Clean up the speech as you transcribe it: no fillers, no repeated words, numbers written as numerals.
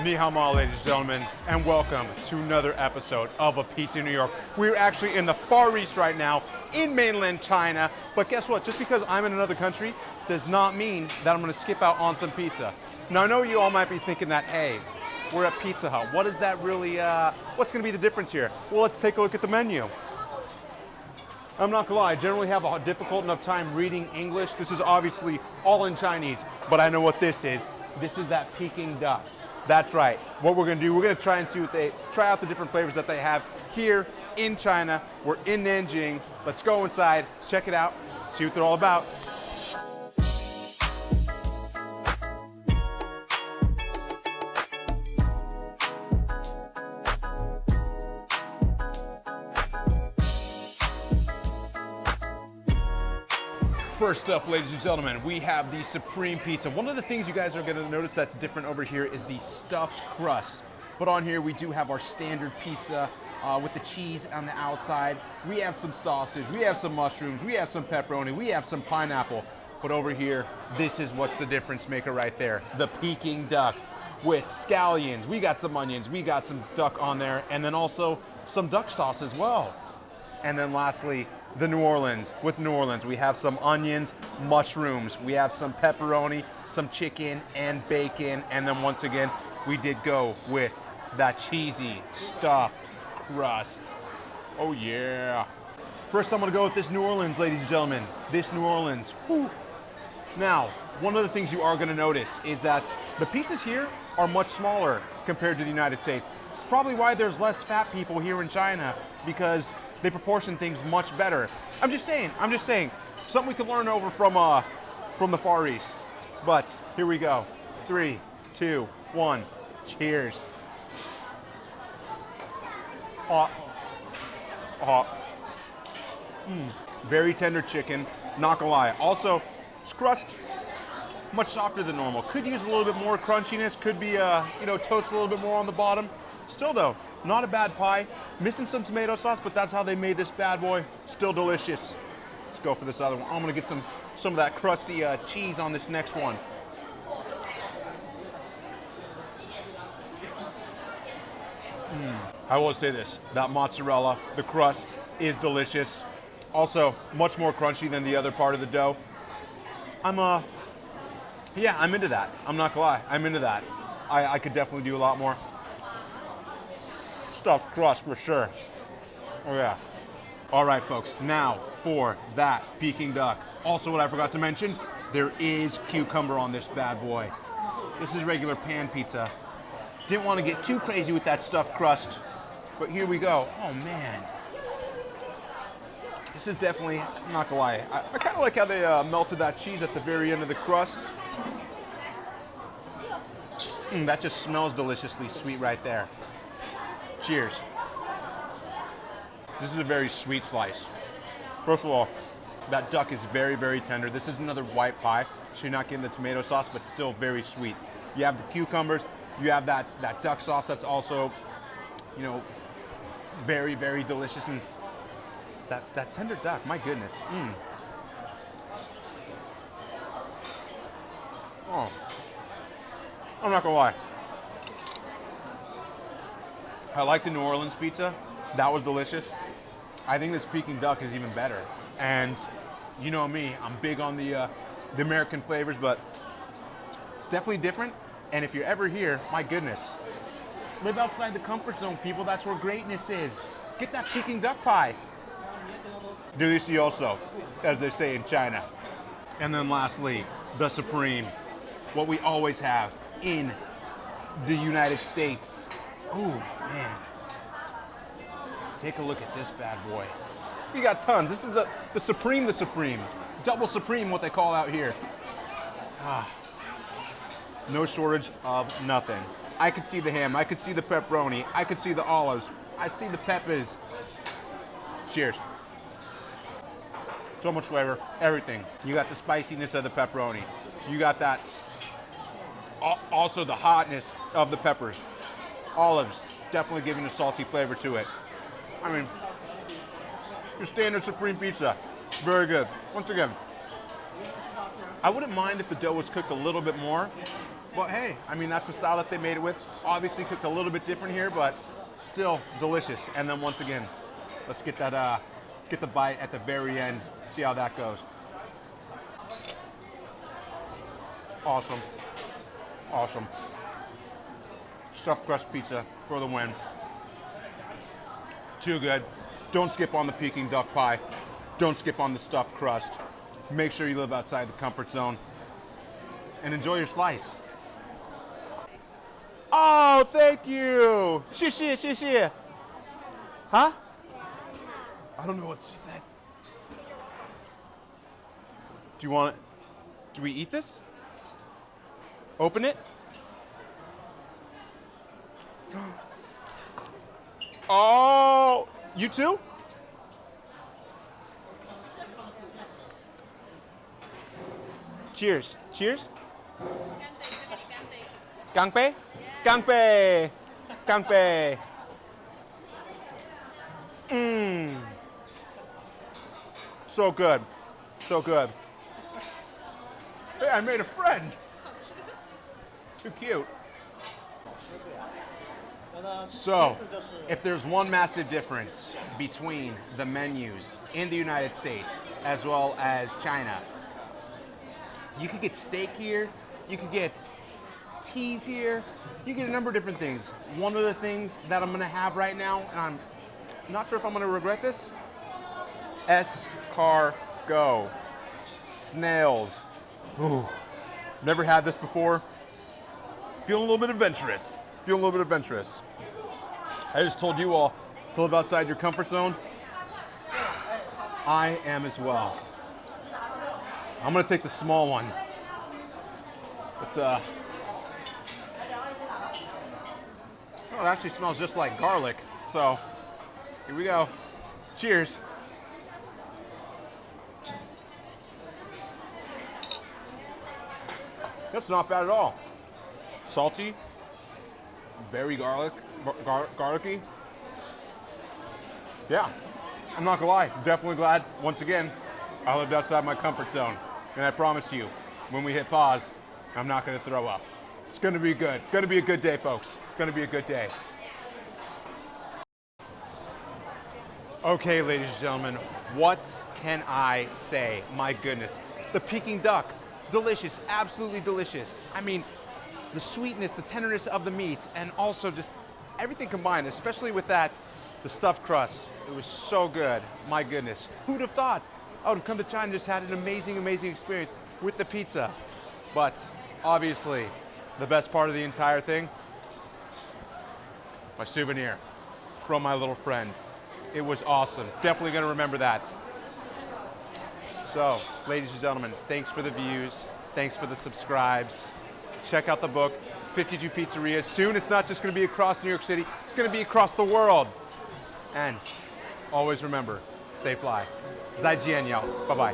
Ni hao ma, ladies and gentlemen, and welcome to another episode of A Pizza New York. We're actually in the Far East right now, in mainland China, but guess what? Just because I'm in another country does not mean that I'm going to skip out on some pizza. Now, I know you all might be thinking that, hey, we're at Pizza Hut. What is that really, what's going to be the difference here? Well, let's take a look at the menu. I'm not gonna lie, I generally have a difficult enough time reading English. This is obviously all in Chinese, but I know what this is. This is that Peking Duck. That's right. What we're gonna do, we're gonna try and see what try out the different flavors that they have here in China. We're in Nanjing. Let's go inside, check it out, see what they're all about. First up, ladies and gentlemen, we have the Supreme Pizza. One of the things you guys are gonna notice that's different over here is the stuffed crust. But on here, we do have our standard pizza with the cheese on the outside. We have some sausage, we have some mushrooms, we have some pepperoni, we have some pineapple. But over here, this is what's the difference maker right there. The Peking Duck with scallions. We got some onions, we got some duck on there, and then also some duck sauce as well. And then lastly, the New Orleans. With New Orleans, we have some onions, mushrooms, we have some pepperoni, some chicken, and bacon. And then once again, we did go with that cheesy stuffed crust. Oh yeah. First, I'm gonna go with this New Orleans, ladies and gentlemen. This New Orleans. Whew. Now, one of the things you are gonna notice is that the pizzas here are much smaller compared to the United States. It's probably why there's less fat people here in China, because they proportion things much better. I'm just saying, something we can learn over from the Far East. But here we go. 3, 2, 1, cheers. Very tender chicken, not gonna lie. Also, this crust, much softer than normal. Could use a little bit more crunchiness, could be, toast a little bit more on the bottom. Still though, not a bad pie. Missing some tomato sauce, but that's how they made this bad boy. Still delicious. Let's go for this other one. I'm gonna get some of that crusty cheese on this next one. I will say this, that mozzarella, the crust is delicious. Also, much more crunchy than the other part of the dough. I'm into that. I'm not gonna lie, I'm into that. I could definitely do a lot more. Stuffed crust for sure. Oh yeah. All right, folks, now for that Peking Duck. Also, what I forgot to mention, there is cucumber on this bad boy. This is regular pan pizza. Didn't want to get too crazy with that stuffed crust, but here we go. Oh man. This is definitely, I'm not gonna lie, I kind of like how they melted that cheese at the very end of the crust. That just smells deliciously sweet right there. Cheers. This is a very sweet slice. First of all, that duck is very, very tender. This is another white pie, so you're not getting the tomato sauce, but still very sweet. You have the cucumbers, you have that duck sauce that's also, very, very delicious. And that tender duck, my goodness. Oh, I'm not gonna lie. I like the New Orleans pizza. That was delicious. I think this Peking Duck is even better. And you know me, I'm big on the American flavors, but it's definitely different. And if you're ever here, my goodness, live outside the comfort zone, people. That's where greatness is. Get that Peking Duck pie. Delicioso, as they say in China. And then lastly, the Supreme. What we always have in the United States. Oh, man. Take a look at this bad boy. We got tons. This is the Supreme. Double Supreme, what they call out here. No shortage of nothing. I could see the ham. I could see the pepperoni. I could see the olives. I see the peppers. Cheers. So much flavor. Everything. You got the spiciness of the pepperoni. You got that. Also the hotness of the peppers. Olives, definitely giving a salty flavor to it. I mean, your standard Supreme pizza, very good. Once again, I wouldn't mind if the dough was cooked a little bit more, But hey, I mean, that's the style that they made it with. Obviously cooked a little bit different here, but still delicious. And then once again, let's get that, get the bite at the very end, see how that goes. Awesome. Awesome. Stuffed crust pizza for the win. Too good. Don't skip on the Peking duck pie. Don't skip on the stuffed crust. Make sure you live outside the comfort zone. And enjoy your slice. Oh, thank you. 谢谢, 谢谢. Huh? I don't know what she said. Do you want it? Do we eat this? Open it? Oh, you too? Cheers. Cheers. Gangpei? Gangpei. Gangpei. Mmm. So good. So good. Hey, I made a friend. Too cute. So, if there's one massive difference between the menus in the United States as well as China, you could get steak here, you could get teas here, you get a number of different things. One of the things that I'm gonna have right now, and I'm not sure if I'm gonna regret this, escargot, snails. Ooh, never had this before. Feeling a little bit adventurous. Feeling a little bit adventurous. I just told you all to live outside your comfort zone. I am as well. I'm gonna take the small one. It's oh, it actually smells just like garlic. So here we go. Cheers. That's not bad at all. Salty, very garlicky. Yeah, I'm not gonna lie, definitely glad, once again, I lived outside my comfort zone. And I promise you, when we hit pause, I'm not gonna throw up. It's gonna be good. Gonna be a good day, folks. Gonna be a good day. Okay, ladies and gentlemen, what can I say? My goodness. The Peking duck, delicious, absolutely delicious. I mean, the sweetness, the tenderness of the meat, and also just everything combined, especially with that, the stuffed crust. It was so good. My goodness. Who'd have thought I would have come to China and just had an amazing, amazing experience with the pizza. But obviously, the best part of the entire thing, my souvenir from my little friend. It was awesome. Definitely gonna remember that. So, ladies and gentlemen, thanks for the views. Thanks for the subscribes. Check out the book, 52 Pizzerias. Soon it's not just going to be across New York City, it's going to be across the world. And always remember, stay fly. 再见, y'all. Bye-bye.